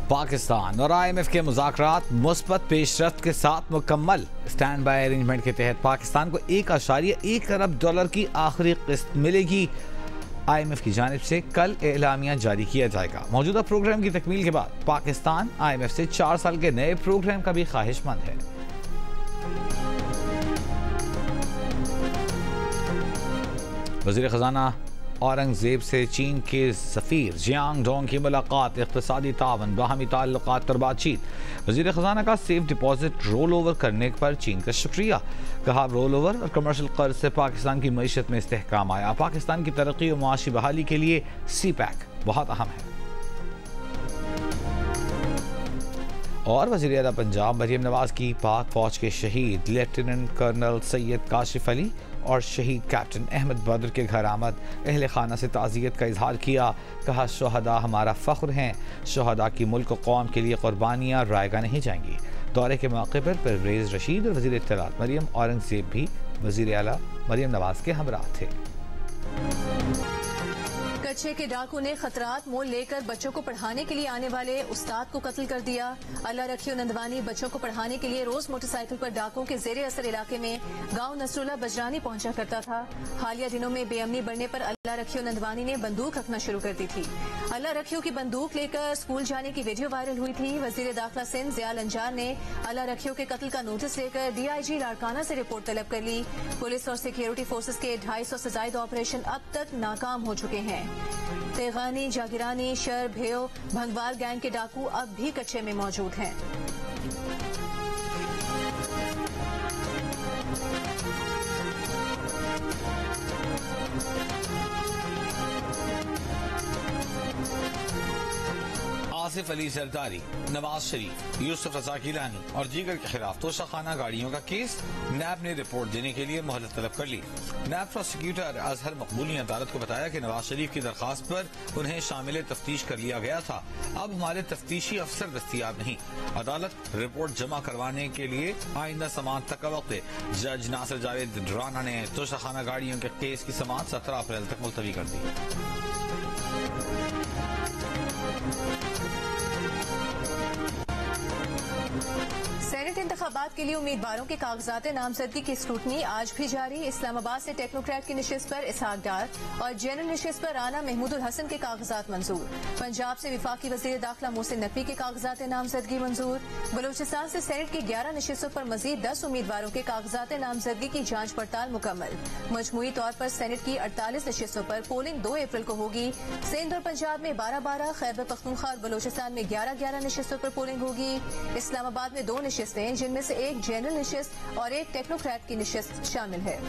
پاکستان اور IMF کے مذاکرات مثبت پیش رفت کے ساتھ مکمل۔ اسٹینڈ بائی ارینجمنٹ کے تحت پاکستان کو $1.1 ارب کی آخری قسط ملے گی۔ IMF کی جانب سے کل اعلامیہ جاری کیا جائے گا۔ موجودہ پروگرام کی تکمیل کے بعد پاکستان IMF سے 4 سال کے نئے پروگرام کا بھی خواہش مند ہے۔ وزیر خزانہ اورنگ زیب سے چین کے سفیر جیانگ ڈونگ کی ملاقات، اقتصادی تعاون، باہمی تعلقات پر بات چیت۔ وزیر خزانہ کا سیف ڈپازٹ رول اوور کرنے پر چین کا شکریہ، کہا رول اوور اور کمرشل قرض سے پاکستان کی معیشت میں استحکام آیا۔ پاکستان کی ترقی و معاشی بحالی کے لیے سی پیک بہت اہم ہے۔ اور وزیر اعلیٰ پنجاب مریم نواز کی پاک فوج کے شہید لیفٹیننٹ کرنل سید کاشف علی اور شہید کیپٹن احمد بدر کے گھر آمد، اہل خانہ سے تعزیت کا اظہار کیا، کہا شہداء ہمارا فخر ہیں، شہداء کی ملک و قوم کے لیے قربانیاں رائیگاں نہیں جائیں گی۔ دورے کے موقع پر پرویز رشید اور وزیر اطلاعات مریم اورنگ زیب بھی وزیر اعلیٰ مریم نواز کے ہمراہ تھے۔ کچے کے ڈاکو نے خطرات مول لے کر بچوں کو پڑھانے کے لیے آنے والے استاد کو قتل کر دیا۔ اللہ رکھیو نندوانی بچوں کو پڑھانے کے لیے روز موٹر سائیکل پر ڈاکوں کے زیر اثر علاقے میں گاؤں نصراللہ بجرانی پہنچا کرتا تھا۔ حالیہ دنوں میں بے امنی بڑھنے پر اللہ رکھیو نندوانی نے بندوق رکھنا شروع کر دی تھی۔ اللہ رکھیو کی بندوق لے کر اسکول جانے کی ویڈیو وائرل ہوئی تھی۔ وزیر داخلہ سندھ ضیاء الانجار نے اللہ رکھیو کے قتل کا نوٹس لے کر DIG لاڑکانہ سے رپورٹ طلب کر لی۔ پولیس اور سیکیورٹی فورسز کے 250 سے زائد آپریشن اب تک ناکام ہو چکے ہیں۔ تیغانی، جاگیرانی، شر، بھیو، بھنگوال گینگ کے ڈاکو اب بھی کچے میں موجود ہیں۔ آصف علی زرداری، نواز شریف، یوسف رضا گیلانی اور دیگر کے خلاف توشہ خانہ گاڑیوں کا کیس، نیب نے رپورٹ دینے کے لیے مہلت طلب کر لی۔ نیب پروسیکیوٹر اظہر مقبول نے عدالت کو بتایا کہ نواز شریف کی درخواست پر انہیں شامل تفتیش کر لیا گیا تھا، اب ہمارے تفتیشی افسر دستیاب نہیں۔ عدالت رپورٹ جمع کروانے کے لیے آئندہ سماعت تک کا وقت ہے۔ جج ناصر جاوید رانا نے توشہ خانہ گاڑیوں کے کیس کی سماعت 17 اپریل تک ملتوی کر دی۔ سینٹ انتخابات کے لیے امیدواروں کے کاغذات نامزدگی کی اسکروٹنی آج بھی جاری۔ اسلام آباد سے ٹیکنوکریٹ کی نشست پر اسحاق ڈار اور جنرل نشست پر رانا محمود الحسن کے کاغذات منظور۔ پنجاب سے وفاقی وزیر داخلہ محسن نقوی کے کاغذات نامزدگی منظور۔ بلوچستان سے سینٹ کی 11 نشستوں پر مزید 10 امیدواروں کے کاغذات نامزدگی کی جانچ پڑتال مکمل۔ مجموعی طور پر سینٹ کی 48 نشستوں پر پولنگ 2 اپریل کو ہوگی۔ سندھ اور پنجاب میں 12-12، خیبر پختونخوا اور بلوچستان میں 11-11 نشستوں پر پولنگ ہوگی۔ اسلام آباد میں 2 نشستیں، جن میں سے ایک جنرل نشست اور ایک ٹیکنوکریٹ کی نشست شامل ہے۔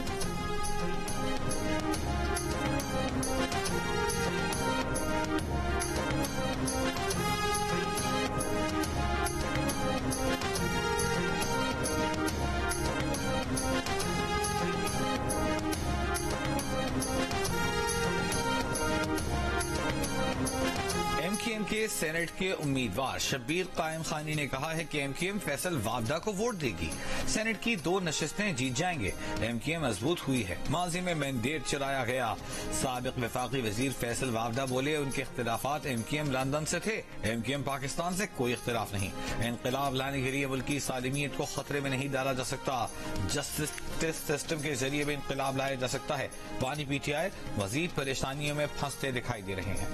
MKM کے سینٹ کے امیدوار شبیر قائم خانی نے کہا ہے کہ MKM فیصل وابدہ کو ووٹ دے گی، سینٹ کی 2 نشستیں جیت جائیں گے۔ MKM مضبوط ہوئی ہے، ماضی میں مینڈیٹ چلایا گیا۔ سابق وفاقی وزیر فیصل وابدہ بولے ان کے اختلافات MKM لندن سے تھے، MKM پاکستان سے کوئی اختلاف نہیں۔ انقلاب لانے کے لیے ملکی سالمیت کو خطرے میں نہیں ڈالا جا سکتا، جسٹس سسٹم کے ذریعے بھی انقلاب لایا جا سکتا ہے۔ بانی PTI مزید پریشانیوں میں پھنستے دکھائی دے رہے ہیں۔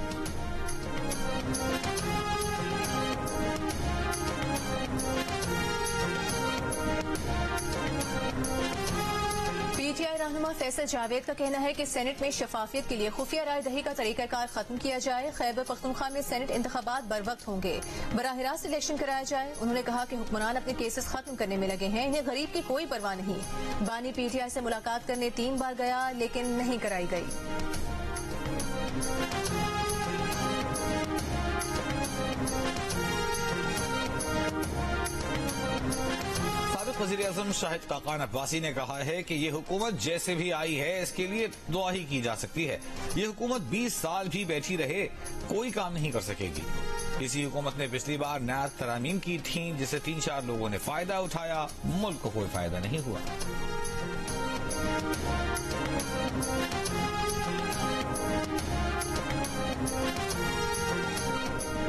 PTI رہنما فیصل جاوید کا کہنا ہے کہ سینٹ میں شفافیت کے لیے خفیہ رائے دہی کا طریقہ کار ختم کیا جائے۔ خیبر پختونخوا میں سینٹ انتخابات بر وقت ہوں گے، براہ راست الیکشن کرایا جائے۔ انہوں نے کہا کہ حکمران اپنے کیسز ختم کرنے میں لگے ہیں، انہیں غریب کی کوئی پرواہ نہیں۔ بانی PTI سے ملاقات کرنے 3 بار گیا لیکن نہیں کرائی گئی۔ سابق وزیر اعظم شاہد خاقان عباسی نے کہا ہے کہ یہ حکومت جیسے بھی آئی ہے اس کے لیے دعا ہی کی جا سکتی ہے۔ یہ حکومت 20 سال بھی بیٹھی رہے کوئی کام نہیں کر سکے گی۔ اسی حکومت نے پچھلی بار نیب ترامیم کی تھیں جس سے 3-4 لوگوں نے فائدہ اٹھایا، ملک کو کوئی فائدہ نہیں ہوا۔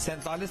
47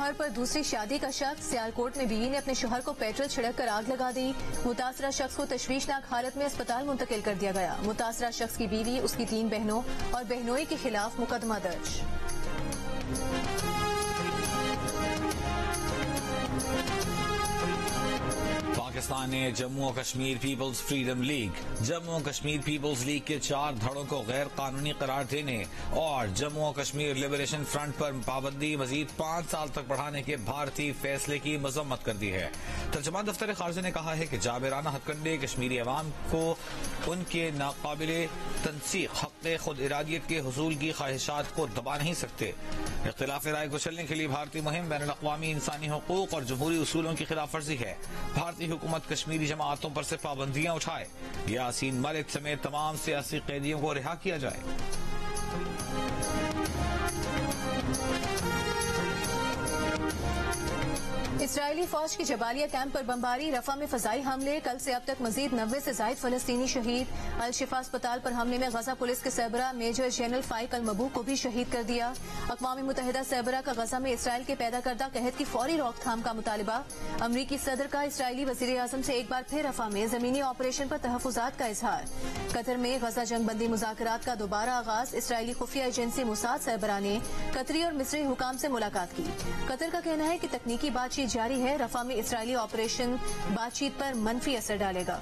شوہر پر دوسری شادی کا شک، سیالکوٹ میں بیوی نے اپنے شوہر کو پیٹرول چھڑک کر آگ لگا دی، متاثرہ شخص کو تشویشناک حالت میں اسپتال منتقل کر دیا گیا، متاثرہ شخص کی بیوی، اس کی 3 بہنوں اور بہنوئی کے خلاف مقدمہ درج۔ پاکستان نے جموں و Kashmir peoples freedom league Jammu و کشمیر پیپلز لیگ کے 4 دھڑوں کو غیر قانونی قرار دینے اور جموں و کشمیر لبریشن فرنٹ پر پابندی مزید 5 سال تک بڑھانے کے بھارتی فیصلے کی مذمت کر دی ہے۔ ترجمان دفتر خارجہ نے کہا ہے کہ جابرانہ ہتھ کنڈے کشمیری عوام کو ان کے ناقابل تنسیق حق خود ارادیت کے حصول کی خواہشات کو دبا نہیں سکتے۔ اختلاف رائے کو چلنے کے لیے بھارتی مہم بین الاقوامی انسانی حقوق اور جمہوری اصولوں کی خلاف ورزی ہے۔ بھارتی حکومت کشمیری جماعتوں پر سے پابندیاں اٹھائے، یاسین ملک سمیت تمام سیاسی قیدیوں کو رہا کیا جائے۔ اسرائیلی فوج کی جبالیہ کیمپ پر بمباری، رفح میں فضائی حملے، کل سے اب تک مزید 90 سے زائد فلسطینی شہید۔ الشفا اسپتال پر حملے میں غزہ پولیس کے سربراہ میجر جنرل فائق المبوق کو بھی شہید کر دیا۔ اقوام متحدہ سربراہ کا غزہ میں اسرائیل کے پیدا کردہ قحط کی فوری روک تھام کا مطالبہ۔ امریکی صدر کا اسرائیلی وزیر اعظم سے ایک بار پھر رفح میں زمینی آپریشن پر تحفظات کا اظہار۔ قطر میں غزہ جنگ بندی مذاکرات کا دوبارہ آغاز، اسرائیلی خفیہ ایجنسی موساد سربراہ نے قطری اور مصری حکام سے ملاقات کی۔ قطر کا کہنا ہے کہ تکنیکی بات چیت جاری ہے، رفح میں اسرائیلی آپریشن بات چیت پر منفی اثر ڈالے گا۔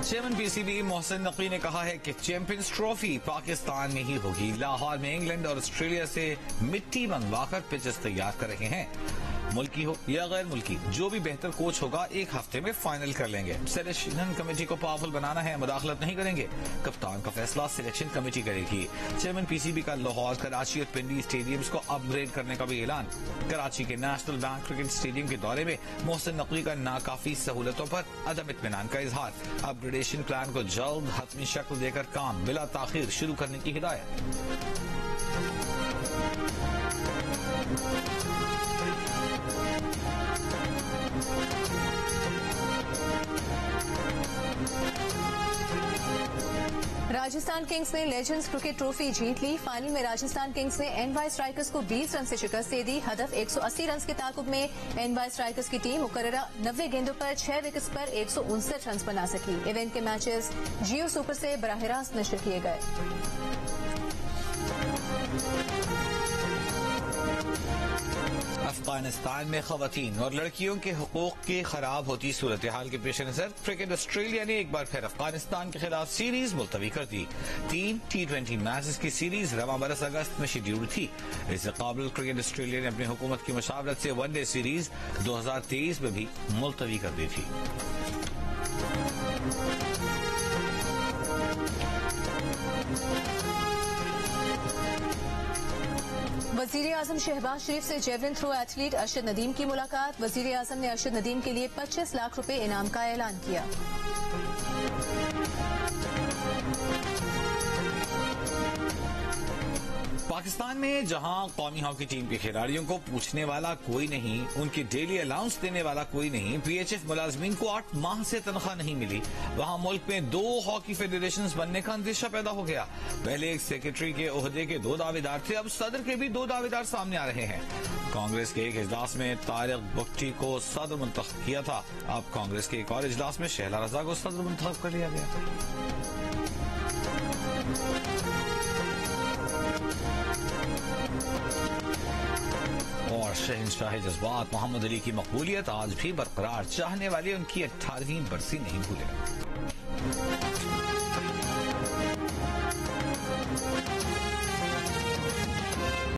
Chairman P C B Mohsin Naqvi نے کہا ہے کہ چیمپئنز ٹرافی پاکستان میں ہی ہوگی۔ لاہور میں انگلینڈ اور آسٹریلیا سے مٹی منگوا کر پچز تیار کر رہے ہیں، ملکی ہو یا غیر ملکی، جو بھی بہتر کوچ ہوگا 1 ہفتے میں فائنل کر لیں گے۔ سلیکشن کمیٹی کو پاورفل بنانا ہے، مداخلت نہیں کریں گے، کپتان کا فیصلہ سلیکشن کمیٹی کرے گی۔ چیئرمین پی سی بی کا لاہور، کراچی اور پنڈی اسٹیڈیمز کو اپ گریڈ کرنے کا بھی اعلان۔ کراچی کے نیشنل بینک کرکٹ اسٹیڈیم کے دورے میں محسن نقوی کا ناکافی سہولتوں پر عدم اطمینان کا اظہار، اپ گریڈیشن پلان کو جلد حتمی شکل دے کر کام بلا تاخیر شروع کرنے کی ہدایت۔ راجستھان کنگز نے لیجنڈز کرکٹ ٹرافی جیت لی، فائنل میں راجستھان کنگز نے این وائی اسٹرائکرز کو 20 رن سے شکست دے دی۔ ہدف 180 رنز کے تعاقب میں این وائی اسٹرائکرز کی ٹیم مقررہ 90 گیندوں پر 6 وکٹس پر 159 رنز بنا سکی۔ ایونٹ کے میچز جیو سپر سے براہ راست نشر کیے گئے۔ افغانستان میں خواتین اور لڑکیوں کے حقوق کی خراب ہوتی صورتحال کے پیش نظر کرکٹ آسٹریلیا نے ایک بار پھر افغانستان کے خلاف سیریز ملتوی کر دی۔ 3 T20 میچز کی سیریز رواں برس اگست میں شیڈیول تھی۔ اس سے قابل کرکٹ آسٹریلیا نے اپنی حکومت کی مشاورت سے ون ڈے سیریز 2023 میں بھی ملتوی کر دی تھی۔ وزیر اعظم شہباز شریف سے javelin throw athlete Arshad Nadeem کی ملاقات، وزیر اعظم نے ارشد ندیم کے لیے 25 لاکھ روپے انعام کا اعلان کیا۔ پاکستان میں جہاں قومی ہاکی ٹیم کے کھلاڑیوں کو پوچھنے والا کوئی نہیں، ان کی ڈیلی الاؤنس دینے والا کوئی نہیں، پی ایچ ایف ملازمین کو 8 ماہ سے تنخواہ نہیں ملی، وہاں ملک میں 2 ہاکی فیڈریشنز بننے کا اندیشہ پیدا ہو گیا۔ پہلے ایک سیکرٹری کے عہدے کے 2 دعویدار تھے، اب صدر کے بھی 2 دعویدار سامنے آ رہے ہیں۔ کانگریس کے ایک اجلاس میں طارق بگٹی کو صدر منتخب کیا تھا، اب کانگریس کے ایک اور اجلاس میں شہلا رضا کو صدر منتخب کر لیا گیا۔ اور شہنشاہ جذبات محمد علی کی مقبولیت آج بھی برقرار، چاہنے والے ان کی 18ویں برسی نہیں بھولے۔